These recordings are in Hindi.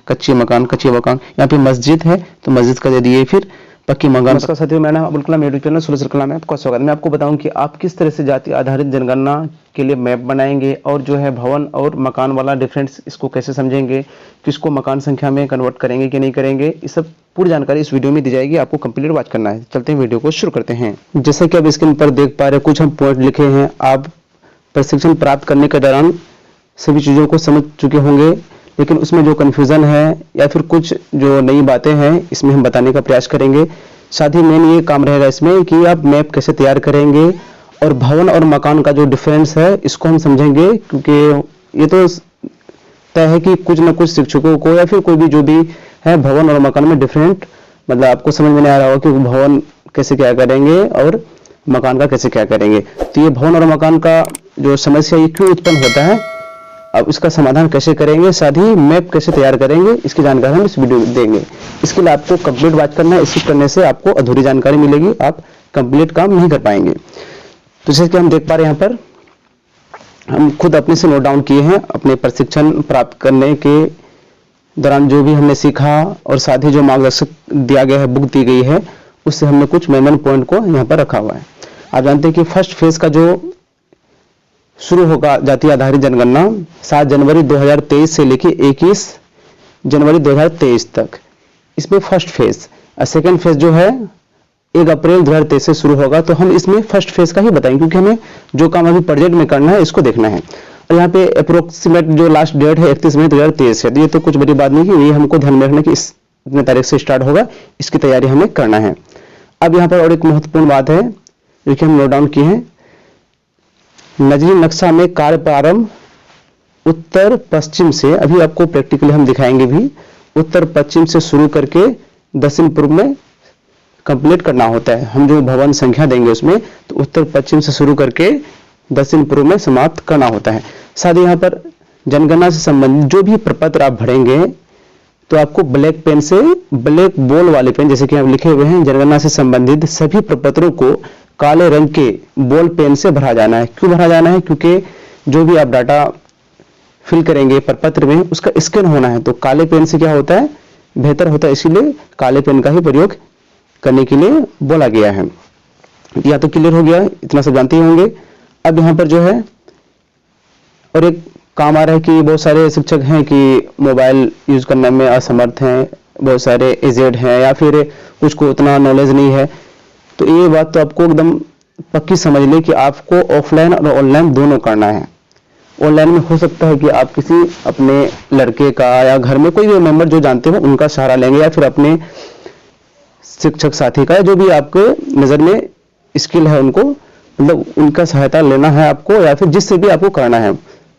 कच्चे मकान, यहाँ पे मस्जिद है तो मस्जिद का दे दिए, फिर पक्की मकान। नमस्कार साथियों, मैं नाम Abdul Kalam, YouTube channel solution कलाम में आपका स्वागत है। मैं आपको बताऊं कि आप किस तरह से जाति आधारित जनगणना के लिए मैप बनाएंगे और जो है भवन और मकान वाला डिफरेंस इसको कैसे समझेंगे, किसको मकान संख्या में कन्वर्ट करेंगे कि नहीं करेंगे, ये सब पूरी जानकारी इस वीडियो में दी जाएगी। आपको कंप्लीट वॉच करना है। चलते हैं वीडियो को शुरू करते हैं। जैसा कि आप स्क्रीन पर देख पा रहे हैं, कुछ हम पॉइंट लिखे हैं। आप प्रशिक्षण प्राप्त करने के दौरान सभी चीज़ों को समझ चुके होंगे, लेकिन उसमें जो कन्फ्यूज़न है या फिर कुछ जो नई बातें हैं इसमें हम बताने का प्रयास करेंगे। साथ ही मेन ये काम रहेगा इसमें कि आप मैप कैसे तैयार करेंगे और भवन और मकान का जो डिफरेंस है इसको हम समझेंगे, क्योंकि ये तो तय है कि कुछ ना कुछ शिक्षकों को या फिर कोई भी जो भी है भवन और मकान में डिफरेंट, मतलब आपको समझ में नहीं आ रहा होगा कि भवन कैसे क्या करेंगे और मकान का कैसे क्या करेंगे। तो ये भवन और मकान का जो समस्या ये क्यों उत्पन्न होता है, अब इसका समाधान कैसे करेंगे, साथ ही मैप कैसे तैयार करेंगे, इसकी जानकारी हम इस वीडियो में देंगे। इसके लिए आपको कंप्लीट वॉच करना है। स्किप करने से आपको अधूरी जानकारी मिलेगी, आप कंप्लीट काम नहीं कर पाएंगे। तो जैसे कि हम देख पा रहे हैं, यहाँ पर हम खुद अपने से नोट डाउन किए हैं अपने प्रशिक्षण प्राप्त करने के दौरान जो भी हमने सीखा, और साथ ही जो मार्गदर्शक दिया गया है, बुक दी गई है, उससे हमने कुछ मेन पॉइंट को यहाँ पर रखा हुआ है। आप जानते हैं कि फर्स्ट फेज का जो शुरू होगा जाति आधारित जनगणना 7 जनवरी 2023 से लेकर 21 जनवरी 2023 तक, इसमें फर्स्ट फेज। और सेकेंड फेज जो है 1 अप्रैल 2023 से शुरू होगा। तो हम इसमें फर्स्ट फेज का ही बताएंगे, क्योंकि हमें जो काम अभी प्रोजेक्ट में करना है इसको देखना है। और यहाँ पे अप्रोक्सीमेट जो लास्ट डेट है 31 मई 2023 है। ये तो कुछ बड़ी बात नहीं कि ये हमको ध्यान में रखना कि इतने तारीख से स्टार्ट होगा, इसकी तैयारी हमें करना है। अब यहाँ पर और एक महत्वपूर्ण बात है जो कि हम नोट डाउन किए हैं। नजरी नक्शा में कार्य प्रारंभ उत्तर पश्चिम से, अभी आपको प्रैक्टिकली हम दिखाएंगे भी, उत्तर पश्चिम से शुरू करके दक्षिण पूर्व में कंप्लीट करना होता है। हम जो भवन संख्या देंगे उसमें तो उत्तर पश्चिम से शुरू करके दक्षिण पूर्व में समाप्त करना होता है। साथ ही यहाँ पर जनगणना से संबंधित जो भी प्रपत्र आप भरेंगे तो आपको ब्लैक पेन से, ब्लैक बोल वाले पेन, जैसे कि आप लिखे हुए हैं, जनगणना से संबंधित सभी प्रपत्रों को काले रंग के बॉल पेन से भरा जाना है। क्यों भरा जाना है? क्योंकि जो भी आप डाटा फिल करेंगे प्रपत्र में उसका स्कैन होना है, तो काले पेन से क्या होता है, बेहतर होता है, इसीलिए काले पेन का ही प्रयोग करने के लिए बोला गया है। या तो क्लियर हो गया, इतना सब जानते ही होंगे। अब यहाँ पर जो है और एक काम आ रहा है कि बहुत सारे शिक्षक हैं कि मोबाइल यूज करने में असमर्थ हैं, बहुत सारे एजेड हैं, या फिर कुछ को उतना नॉलेज नहीं है। तो ये बात तो आपको एकदम पक्की समझ ले कि आपको ऑफलाइन और ऑनलाइन दोनों करना है। ऑनलाइन में हो सकता है कि आप किसी अपने लड़के का या घर में कोई भी मेंबर जो जानते हो उनका सहारा लेंगे, या फिर अपने शिक्षक साथी का, जो भी आपके नज़र में स्किल है उनको, मतलब उनका सहायता लेना है आपको, या फिर जिससे भी आपको करना है।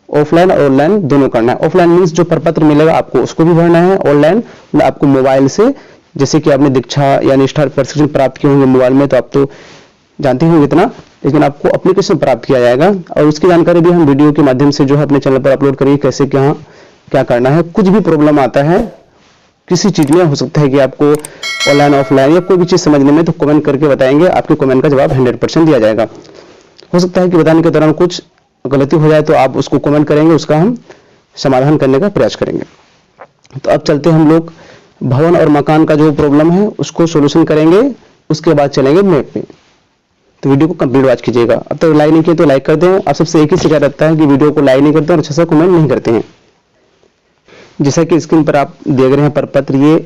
ऑफलाइन और ऑनलाइन दोनों करना है। ऑफलाइन मीन्स जो प्रपत्र मिलेगा आपको उसको भी भरना है। ऑनलाइन आपको मोबाइल से, जैसे कि आपने दीक्षा या निष्ठा प्रशिक्षण प्राप्त किए होंगे मोबाइल में, तो आप तो जानते होंगे इतना, लेकिन आपको एप्लीकेशन प्राप्त किया जाएगा और उसकी जानकारी भी हम वीडियो के माध्यम से जो है अपने चैनल पर अपलोड करेंगे, कैसे क्या करना है। कुछ भी प्रॉब्लम आता है किसी चीज में, हो सकता है कि आपको ऑनलाइन ऑफलाइन या कोई भी चीज समझने में, तो कमेंट करके बताएंगे, आपके कमेंट का जवाब 100% दिया जाएगा। हो सकता है कि बताने के दौरान कुछ गलती हो जाए तो आप उसको कमेंट करेंगे, उसका हम समाधान करने का प्रयास करेंगे। तो अब चलते हम लोग भवन और मकान का जो प्रॉब्लम है उसको सोल्यूशन करेंगे, उसके बाद चलेंगे मैप पे। तो वीडियो को कंप्लीट वॉच कीजिएगा। अब तक लाइक नहीं किया तो लाइक कर दें। आप सबसे एक ही शिकायत रहता है कि वीडियो को लाइक नहीं करते और अच्छा सा कमेंट नहीं करते हैं। जैसा कि स्क्रीन पर आप देख रहे हैं प्रपत्र, ये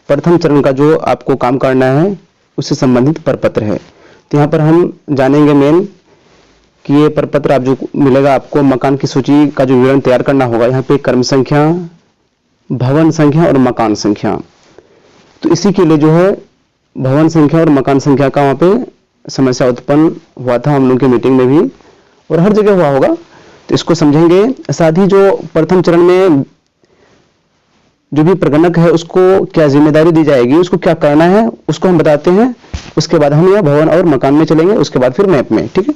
प्रथम चरण का जो आपको काम करना है उससे संबंधित प्रपत्र है। तो यहाँ पर हम जानेंगे मेन कि ये प्रपत्र आप जो मिलेगा आपको, मकान की सूची का जो विवरण तैयार करना होगा। यहाँ पे क्रम संख्या, भवन संख्या और मकान संख्या। तो इसी के लिए जो है भवन संख्या और मकान संख्या का वहाँ पे समस्या उत्पन्न हुआ था हम लोग की मीटिंग में भी, और हर जगह हुआ होगा, तो इसको समझेंगे। साथ ही जो प्रथम चरण में जो भी प्रगणक है उसको क्या जिम्मेदारी दी जाएगी, उसको क्या करना है, उसको हम बताते हैं। उसके बाद हम यहाँ भवन और मकान में चलेंगे, उसके बाद फिर मैप में, ठीक है।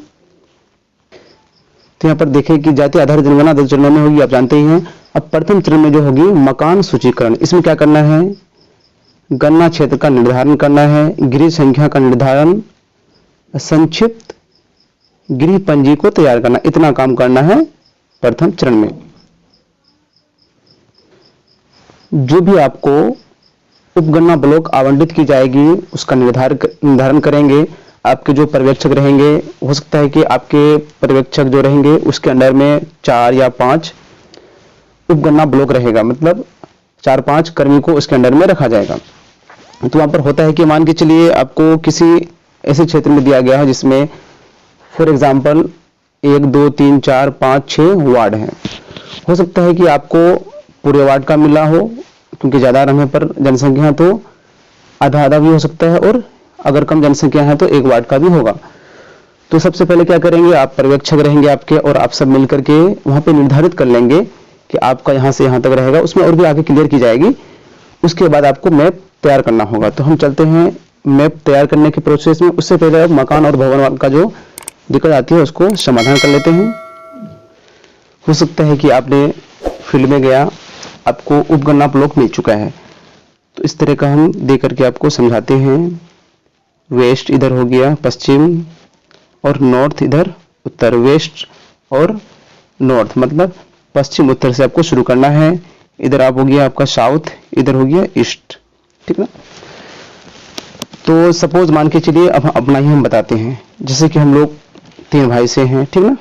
तो यहाँ पर देखें कि जाति आधारित जनगणना 2 चरणों में होगी, आप जानते ही हैं। अब प्रथम चरण में जो होगी मकान सूचीकरण, इसमें क्या करना है, गणना क्षेत्र का निर्धारण करना है, गृह संख्या का निर्धारण, संक्षिप्त गृह पंजी को तैयार करना, इतना काम करना है प्रथम चरण में। जो भी आपको उपगणना ब्लॉक आवंटित की जाएगी उसका निर्धारण करेंगे। आपके जो पर्यवेक्षक रहेंगे, हो सकता है कि आपके पर्यवेक्षक जो रहेंगे उसके अंडर में 4 या 5 उपगणना ब्लॉक रहेगा, मतलब 4-5 कर्मी को उसके अंडर में रखा जाएगा। तो वहां पर होता है कि मान के चलिए आपको किसी ऐसे क्षेत्र में दिया गया है जिसमें फॉर एग्जाम्पल 1 2 3 4 5 6 वार्ड हैं। हो सकता है कि आपको पूरे वार्ड का मिला हो, क्योंकि ज्यादा रहने पर जनसंख्या तो आधा आधा भी हो सकता है, और अगर कम जनसंख्या है तो एक वार्ड का भी होगा। तो सबसे पहले क्या करेंगे, आप पर्यवेक्षक रहेंगे आपके, और आप सब मिलकर के वहां पे निर्धारित कर लेंगे कि आपका यहाँ से यहाँ तक रहेगा। उसमें और भी आगे क्लियर की जाएगी। उसके बाद आपको मैप तैयार करना होगा। तो हम चलते हैं मैप तैयार करने के प्रोसेस में। उससे पहले मकान और भवन का जो दिक्कत आती है उसको समाधान कर लेते हैं। हो सकता है कि आपने फील्ड में गया, आपको उपगणना ब्लॉक मिल चुका है, तो इस तरह का हम दे करके आपको समझाते हैं। वेस्ट इधर हो गया पश्चिम, और नॉर्थ इधर उत्तर। वेस्ट और नॉर्थ मतलब पश्चिम उत्तर से आपको शुरू करना है। इधर आप हो गया आपका साउथ, इधर हो गया ईस्ट, ठीक ना। तो सपोज मान के चलिए अब अपना ही हम बताते हैं, जैसे कि हम लोग 3 भाई से हैं, ठीक ना।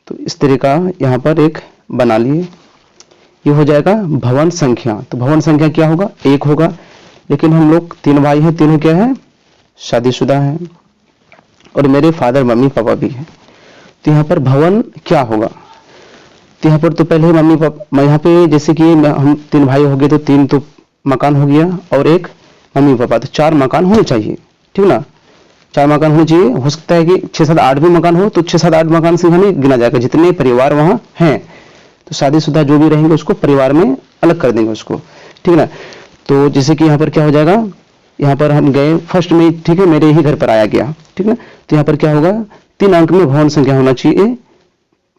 तो इस तरह का यहाँ पर एक बना लिए। ये हो जाएगा भवन संख्या। तो भवन संख्या क्या होगा, 1 होगा। लेकिन हम लोग 3 भाई हैं, तीनों क्या है, शादीशुदा हैं, और मेरे फादर मम्मी पापा भी हैं। तो यहाँ पर भवन क्या होगा, तो यहाँ पर तो पहले मम्मी पापा, यहाँ पे जैसे कि हम 3 भाई हो गए तो 3 तो मकान हो गया, और 1 मम्मी पापा, तो 4 मकान होने चाहिए, ठीक ना। 4 मकान होने चाहिए। हो सकता है कि 6 7 8 भी मकान हो, तो 6 7 8 मकान से हमें गिना जाएगा जितने परिवार वहां हैं। तो शादीशुदा जो भी रहेंगे उसको परिवार में अलग कर देंगे उसको, ठीक ना। तो जैसे कि यहाँ पर क्या हो जाएगा, यहाँ पर हम गए फर्स्ट में, ठीक है, मेरे ही घर पर आया गया, ठीक ना। तो यहाँ पर क्या होगा, 3 अंक में भवन संख्या होना चाहिए,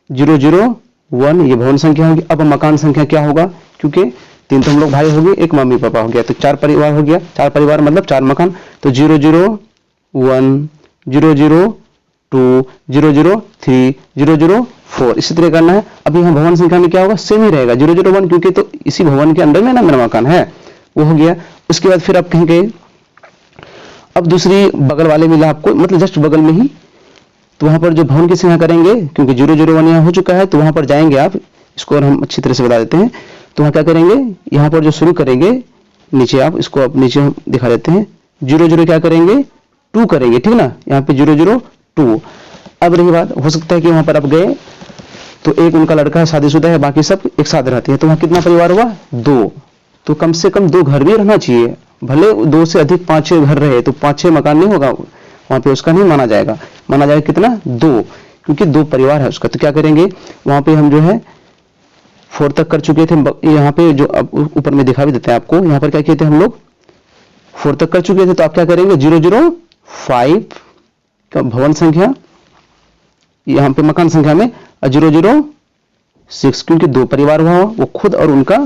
001 ये भवन संख्या होगी। अब मकान संख्या क्या होगा, क्योंकि 3 तो हम लोग भाई हो गए, 1 मम्मी पापा हो गया, तो 4 परिवार हो गया। 4 परिवार मतलब 4 मकान। तो 001 002 003 004 इसी तरह करना है। अब यहाँ भवन संख्या में क्या होगा, सेम ही रहेगा 001, क्योंकि तो इसी भवन के अंदर में ना मेरा मकान है, वो हो गया। उसके बाद फिर आप कहीं गए, अब दूसरी बगल वाले मिला आपको, मतलब जस्ट बगल में ही, तो वहां पर जो भवन की संख्या करेंगे, क्योंकि 001 यहाँ हो चुका है, तो वहां पर जाएंगे आप, इसको और हम अच्छी तरह से बता देते हैं। तो वहां क्या करेंगे, यहाँ पर जो शुरू करेंगे नीचे, आप इसको आप नीचे दिखा देते हैं, 00 क्या करेंगे, 2 करेंगे, ठीक ना। यहाँ पे 002। अब रही बात, हो सकता है कि वहां पर आप गए तो एक उनका लड़का है, शादीशुदा है, बाकी सब एक साथ रहते हैं, तो वहां कितना परिवार हुआ, 2। तो कम से कम 2 घर भी रहना चाहिए, भले 2 से अधिक 5-6 घर रहे तो 5-6 मकान नहीं होगा वहां पे, उसका नहीं माना जाएगा। माना जाएगा कितना, 2, क्योंकि 2 परिवार है उसका। तो क्या करेंगे, वहां पे हम जो है 4 तक कर चुके थे। यहाँ पे जो अब ऊपर में दिखा भी देते हैं आपको, यहाँ पर क्या किए थे हम लोग, 4 तक कर चुके थे। तो आप क्या करेंगे, 005 का भवन संख्या, यहाँ पे मकान संख्या में 006, क्योंकि 2 परिवार हुआ, वो खुद और उनका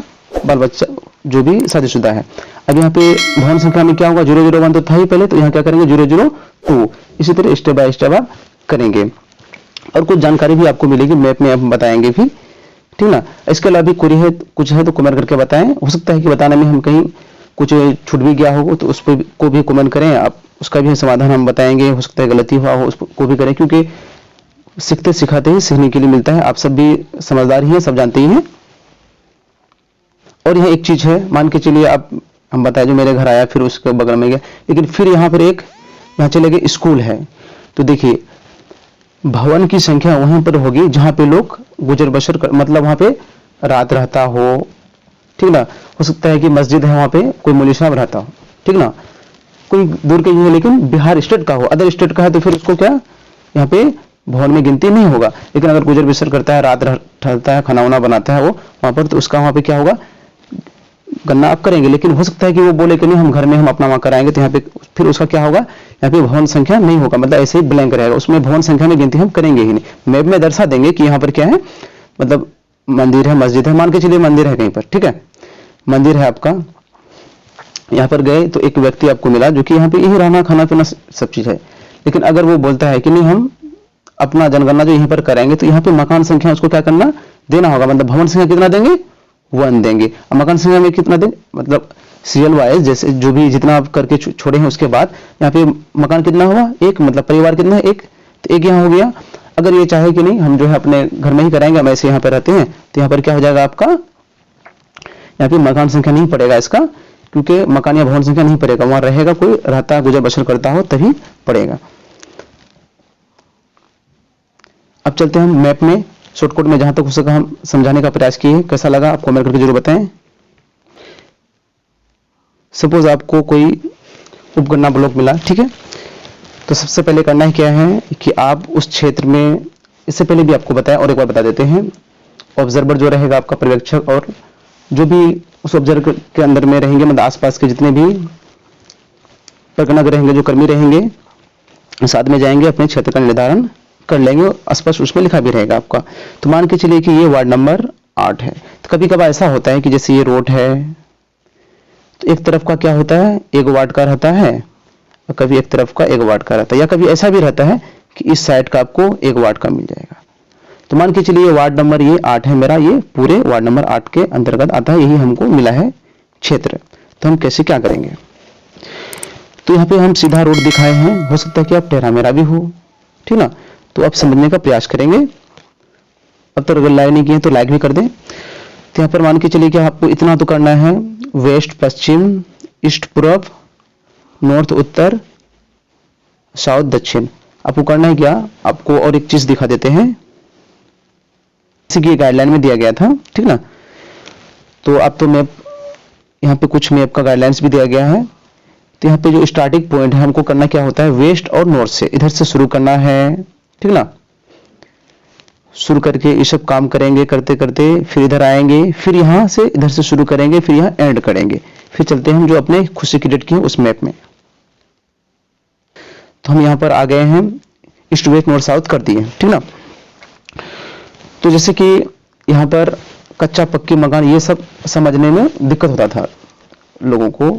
बाल बच्चा जो भी शादीशुदा है। अब यहाँ पे भवन संख्या में क्या होगा, 001 तो था ही पहले, तो यहाँ क्या करेंगे 002। इसी तरह स्टेप बाय स्टेप आप करेंगे, और कुछ जानकारी भी आपको मिलेगी मैप में, आप बताएंगे भी, ठीक ना। इसके अलावा भी कोई है कुछ है तो कमेंट करके बताएं। हो सकता है कि बताने में हम कहीं कुछ छूट भी गया होगा, तो उस पर को भी कमेंट करें आप, उसका भी समाधान हम बताएंगे। हो सकता है गलती हुआ हो उसको भी करें, क्योंकि सीखते सिखाते ही सीखने के लिए मिलता है। आप सब भी समझदार ही हैं, सब जानते ही हैं। और यहाँ एक चीज है, मान के चलिए आप, हम बताए जो मेरे घर आया, फिर उसके बगल में गया, लेकिन फिर यहाँ पर एक यहाँ चले गए स्कूल है। तो देखिए भवन की संख्या वहां पर होगी जहां पे लोग गुजर बसर कर, मतलब वहां पे रात रहता हो, ठीक ना। हो सकता है कि मस्जिद है वहां पे, कोई मौलवी साहब रहता हो, ठीक ना। कोई दूर के है, लेकिन बिहार स्टेट का हो, अदर स्टेट का है, तो फिर उसको क्या यहाँ पे भवन में गिनती नहीं होगा। लेकिन अगर गुजर बसर करता है, रात ठहरता है, खाना वाना बनाता है वो वहां पर, तो उसका वहां पे क्या होगा, गणना आप करेंगे। लेकिन हो सकता है कि वो बोले कि नहीं हम घर में हम अपना वहां कराएंगे, तो यहाँ पे फिर उसका क्या होगा, यहाँ पे भवन संख्या नहीं होगा, मतलब ऐसे ही ब्लैंक रहेगा, उसमें भवन संख्या में गिनती हम करेंगे ही नहीं। मैप में दर्शा देंगे कि यहाँ पर क्या है, मतलब मंदिर है, मस्जिद है, मान के चलिए मंदिर है कहीं पर, ठीक है, मंदिर है आपका। यहाँ पर गए तो एक व्यक्ति आपको मिला जो कि यहाँ पे यही रहना खाना पीना सब चीज है। लेकिन अगर वो बोलता है कि नहीं हम अपना जनगणना जो यहीं पर कराएंगे, तो यहाँ पे मकान संख्या उसको क्या करना देना होगा, मतलब भवन संख्या कितना देंगे, 1 देंगे। अब मकान संख्या में कितना दें, मतलब सीरियल वाइज जैसे जो भी जितना आप करके छोड़े हैं उसके बाद यहाँ पे मकान कितना हुआ, एक, मतलब परिवार कितना है, एक, तो एक यहाँ हो गया। अगर ये चाहे कि नहीं हम जो है अपने घर में ही कराएंगे, हम ऐसे यहाँ पे रहते हैं, तो यहाँ पर क्या हो जाएगा आपका, यहाँ पे मकान संख्या नहीं पड़ेगा इसका, क्योंकि मकान या भवन संख्या नहीं पड़ेगा, वहां रहेगा कोई रहता गुजर बसर करता हो तभी पड़ेगा। अब चलते हैं हम मैप में, शॉर्टकट में जहां तक हो सका हम समझाने का प्रयास किए। कैसा लगा आपको कमेंट करके जरूर बताएं। सपोज आपको कोई उपगणना ब्लॉक मिला, ठीक है, तो सबसे पहले करना है क्या है कि आप उस क्षेत्र में, इससे पहले भी आपको बताया और एक बार बता देते हैं, ऑब्जर्वर जो रहेगा आपका पर्यवेक्षक, और जो भी उस ऑब्जर्वर के अंदर में रहेंगे, मतलब आसपास के जितने भी प्रगणक रहेंगे, जो कर्मी रहेंगे, साथ में जाएंगे, अपने क्षेत्र का निर्धारण कर लेंगे, स्पष्ट उसमें लिखा भी रहेगा आपका। तो मान के चलिए कि ये वार्ड नंबर 8 है। तो कभी कभार ऐसा होता है कि जैसे ये रोड है, तो एक तरफ का क्या होता है, एक वार्ड का रहता है, और कभी एक तरफ का एक वार्ड का रहता है, या कभी ऐसा भी रहता है कि इस साइड का आपको एक वार्ड का मिल जाएगा। तो मान के चलिए वार्ड नंबर ये 8 है मेरा, ये पूरे वार्ड नंबर 8 के अंतर्गत आता है, यही हमको मिला है क्षेत्र। तो हम कैसे क्या करेंगे, तो यहाँ पे हम सीधा रोड दिखाए हैं, हो सकता है कि आप टेढ़ा मेरा भी हो, ठीक ना, तो आप समझने का प्रयास करेंगे। अब तो अगर लाइक नहीं किए तो लाइक भी कर दें। तो यहाँ पर मान के चलिए कि आपको इतना तो करना है, वेस्ट पश्चिम, ईस्ट पूर्व, नॉर्थ उत्तर, साउथ दक्षिण, आपको करना है क्या, आपको और एक चीज दिखा देते हैं, जैसे कि गाइडलाइन में दिया गया था, ठीक ना, तो अब तो मैप, यहाँ पे कुछ मैप का गाइडलाइंस भी दिया गया है। तो यहाँ पे जो स्टार्टिंग पॉइंट है, हमको करना क्या होता है, वेस्ट और नॉर्थ से इधर से शुरू करना है, ठीक ना, शुरू करके ये सब काम करेंगे, करते करते फिर इधर आएंगे, फिर यहाँ से इधर से शुरू करेंगे, फिर यहाँ एंड करेंगे, फिर चलते हैं हम जो अपने खुद से क्रिएट किए उस मैप में। तो हम यहाँ पर आ गए हैं, ईस्ट वेस्ट नॉर्थ साउथ कर दिए, ठीक ना। तो जैसे कि यहाँ पर कच्चा पक्की मकान, ये सब समझने में दिक्कत होता था लोगों को,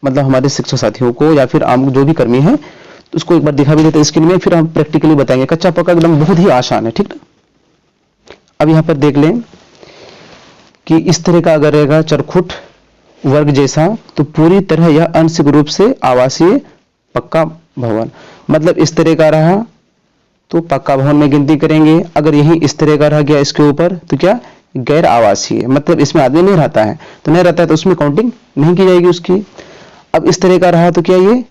मतलब हमारे शिक्षक साथियों को या फिर आम जो भी कर्मी है, तो उसको एक बार दिखा भी देते स्क्रीन में, फिर हम प्रैक्टिकली बताएंगे। कच्चा पक्का एकदम बहुत ही आसान है, ठीक ना। अब यहाँ पर देख लें कि इस तरह का अगर रहेगा चरखुट वर्ग जैसा, तो पूरी तरह यह आंशिक रूप से आवासीय पक्का भवन, मतलब इस तरह का रहा तो पक्का भवन में गिनती करेंगे। अगर यही इस तरह का रह गया इसके ऊपर, तो क्या गैर आवासीय, मतलब इसमें आदमी नहीं रहता है, तो नहीं रहता है तो उसमें काउंटिंग नहीं की जाएगी उसकी। अब इस तरह का रहा तो क्या ये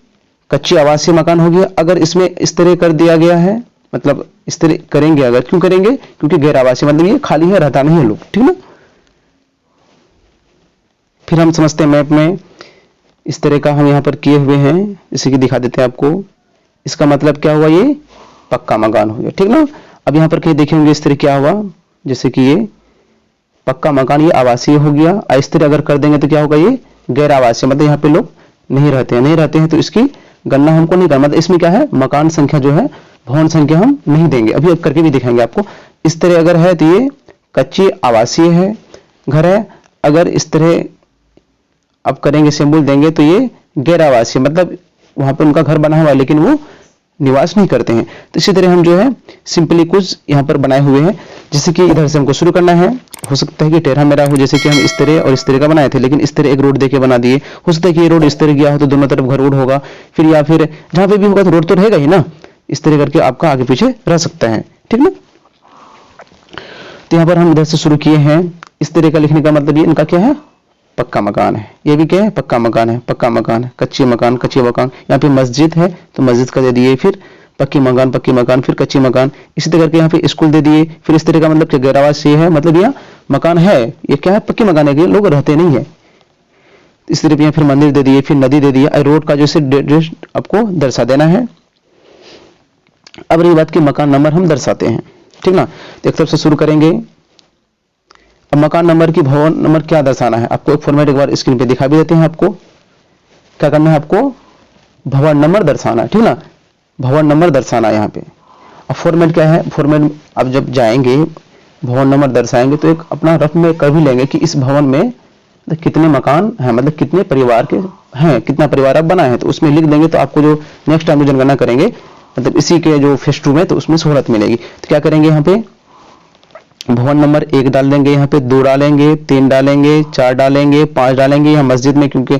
कच्ची आवासीय मकान हो गया। अगर इसमें इस तरह कर दिया गया है, मतलब इस तरह करेंगे, अगर क्यों करेंगे, क्योंकि गैर आवासीय मतलब ये खाली है, रहता नहीं है लोग, ठीक ना। फिर हम समझते हैं मैप में, इस तरह का हम यहाँ पर किए हुए हैं, जैसे कि दिखा देते हैं आपको। इसका मतलब क्या हुआ, ये पक्का मकान हो गया, ठीक ना। अब यहाँ पर कहीं देखेंगे इस तरह क्या हुआ, जैसे कि ये पक्का मकान, ये आवासीय हो गया। इस तरह अगर कर देंगे तो क्या होगा, ये गैर आवासीय, मतलब यहाँ पे लोग नहीं रहते हैं, तो इसकी गणना हमको नहीं करना। मतलब इसमें क्या है, मकान संख्या जो है, भवन संख्या हम नहीं देंगे। अभी अब करके भी दिखाएंगे आपको। इस तरह अगर है तो ये कच्ची आवासीय है घर है। अगर इस तरह अब करेंगे, सिंबल देंगे, तो ये गैर आवासीय, मतलब वहां पर उनका घर बना हुआ है लेकिन वो निवास नहीं करते हैं। तो इसी तरह हम जो है सिंपली कुछ यहाँ पर बनाए हुए हैं, जैसे कि इधर से हमको शुरू करना है। हो सकता है कि टेढ़ा मेरा हो, जैसे कि हम इस तरह और इस तरह का बनाए थे, लेकिन इस तरह एक रोड देके बना दिए। हो सकता है कि ये रोड इस तरह गया हो तो दोनों तरफ घर रोड होगा, फिर या फिर जहां पे भी होगा तो रोड तो रहेगा ही ना। इस तरह करके आपका आगे पीछे रह सकता है, ठीक ना। तो यहाँ पर हम इधर से शुरू किए हैं। इस तरह का लिखने का मतलब ये इनका क्या है, पक्का मकान है। ये भी क्या है, पक्का मकान है, पक्का मकान है। कच्ची मकान, कच्ची मकान। यहाँ पे मस्जिद है तो मस्जिद का दे दिए, फिर पक्की मकान, पक्की मकान, फिर कच्ची मकान। इसी तरह करके यहाँ पे स्कूल दे दिए। फिर इस तरह का मतलब गैर आवासीय है, मतलब यहाँ मकान है, ये क्या है, पक्की मकान है, कि लोग रहते नहीं है। इस तरह यहाँ फिर मंदिर दे दिए, फिर नदी दे दिया। रोड का जैसे आपको दर्शा देना है। अब रही बात की मकान नंबर हम दर्शाते हैं, ठीक ना। तो एक तरफ से शुरू करेंगे। अब मकान नंबर की भवन नंबर क्या दर्शाना है, आपको एक फॉर्मेट एक बार स्क्रीन पे दिखा भी देते हैं। आपको क्या करना है, आपको भवन नंबर दर्शाना है, ठीक ना। भवन नंबर दर्शाना है यहाँ पे। अब फॉर्मेट क्या है, फॉर्मेट अब जब जाएंगे भवन नंबर दर्शाएंगे तो एक अपना रफ में कर भी लेंगे कि इस भवन में कितने मकान हैं, मतलब कितने परिवार के हैं, कितना परिवार आप बनाए हैं, तो उसमें लिख देंगे। तो आपको जो नेक्स्ट टाइम जनगणना करेंगे, मतलब इसी के जो फेज 2 में, तो उसमें सहूलत मिलेगी। तो क्या करेंगे, यहाँ पे भवन नंबर 1 डाल देंगे, यहाँ पे 2 डालेंगे, 3 डालेंगे, 4 डालेंगे, 5 डालेंगे। यहाँ मस्जिद में क्योंकि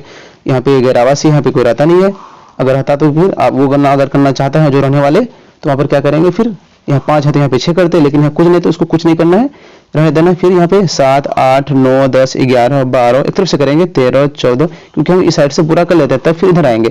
यहाँ पे गैर आवासी, यहाँ पे कोई रहता नहीं है, अगर रहता तो फिर आप वो गणना अगर करना चाहते हैं जो रहने वाले, तो वहाँ पर क्या करेंगे, फिर यहाँ 5 है तो यहाँ पे 6 करते हैं, लेकिन यहाँ कुछ नहीं तो उसको कुछ नहीं करना है, रहने देना। फिर यहाँ पे 7, 8, 9, 10, 11, 12 एक तरफ से करेंगे, 13, 14, क्योंकि हम इस साइड से पूरा कर लेते हैं, तब फिर इधर आएंगे।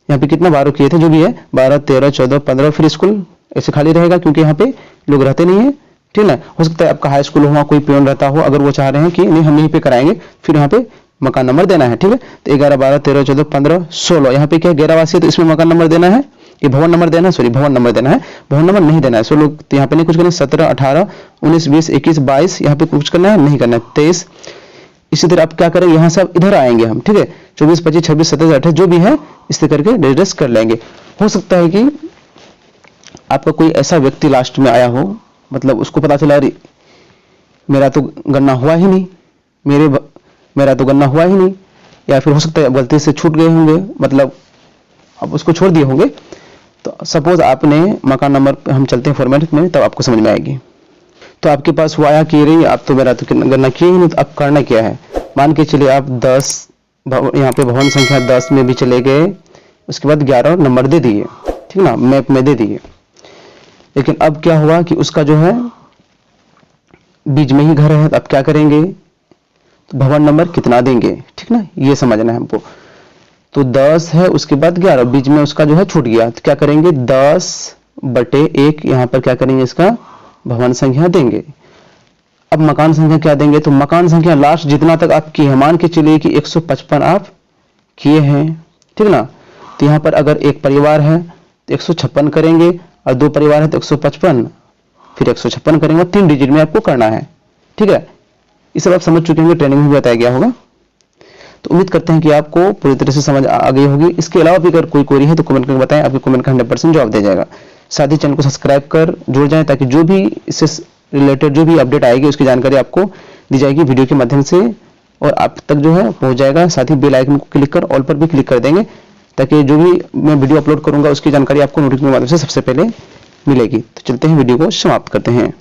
यहाँ पे कितना 12 किए थे, जो भी है 12, 13, 14, 15, फिर स्कूल ऐसे खाली रहेगा क्योंकि यहाँ पे लोग रहते नहीं है, ठीक है। हो सकता है आपका हाई स्कूल हो, कोई पियोन रहता हो, अगर वो चाह रहे हैं कि नहीं हम यहीं पे कराएंगे, फिर यहाँ पे मकान नंबर देना है, ठीक है। तो 11, 12, 13, 14, 15, 16 यहाँ पे क्या गैर आवासीय, तो इसमें मकान नंबर देना है, ये भवन नंबर देना है, सॉरी भवन नंबर देना है, भवन नंबर नहीं देना है। 16 तो यहाँ पे नहीं कुछ करना है, 17, 18, 19, 20, 21, 22 यहाँ पे कुछ करना है, नहीं करना है, 23। इसी तरह आप क्या करेंगे, यहाँ से आप इधर आएंगे हम, ठीक है, 24, 25, 26, 27, 28 जो भी है इस तरह करके डिस्कस कर लेंगे। हो सकता है कि आपका कोई ऐसा व्यक्ति लास्ट में आया हो, मतलब उसको पता चला अरे मेरा तो गणना हुआ ही नहीं, मेरा तो गणना हुआ ही नहीं, या फिर हो सकता है गलती से छूट गए होंगे, मतलब आप उसको छोड़ दिए होंगे। तो सपोज आपने मकान नंबर पे हम चलते हैं फॉर्मेट में, तब आपको समझ में आएगी। तो आपके पास वो आया कि रही आप तो मेरा तो गणना किए ही नहीं, तो अब करना क्या है, मान के चलिए आप 10 यहाँ पे भवन संख्या 10 में भी चले गए, उसके बाद 11 नंबर दे दिए, ठीक ना, मैप में दे दिए। लेकिन अब क्या हुआ कि उसका जो है बीच में ही घर है, तो अब क्या करेंगे, तो भवन नंबर कितना देंगे, ठीक ना, ये समझना है हमको। तो 10 है, उसके बाद 11, बीच में उसका जो है छूट गया, तो क्या करेंगे 10/1 यहाँ पर क्या करेंगे, इसका भवन संख्या देंगे। अब मकान संख्या क्या देंगे, तो मकान संख्या लास्ट जितना तक आप किए, मान के चलिए कि 155 आप किए हैं, ठीक ना। तो यहाँ पर अगर एक परिवार है तो 156 करेंगे, और 2 परिवार है तो 155, फिर 156 करेंगे, 3 डिजिट में आपको करना है, ठीक है। ये सब आप समझ चुके होंगे, ट्रेनिंग में भी बताया गया होगा। तो उम्मीद करते हैं कि आपको पूरी तरह से समझ आ गई होगी। इसके अलावा भी अगर कोई क्वेरी है तो कमेंट करके बताएं, आपके कमेंट का 100% जवाब दिया जाएगा। साथ ही चैनल को सब्सक्राइब कर जुड़ जाएं, ताकि जो भी इससे रिलेटेड जो भी अपडेट आएगी उसकी जानकारी आपको दी जाएगी वीडियो के माध्यम से, और आप तक जो है पहुंच जाएगा। साथ ही बेल आइकन को क्लिक कर ऑल पर भी क्लिक कर देंगे, ताकि जो भी मैं वीडियो अपलोड करूंगा उसकी जानकारी आपको नोटिफिकेशन के माध्यम से सबसे पहले मिलेगी। तो चलते हैं, वीडियो को समाप्त करते हैं।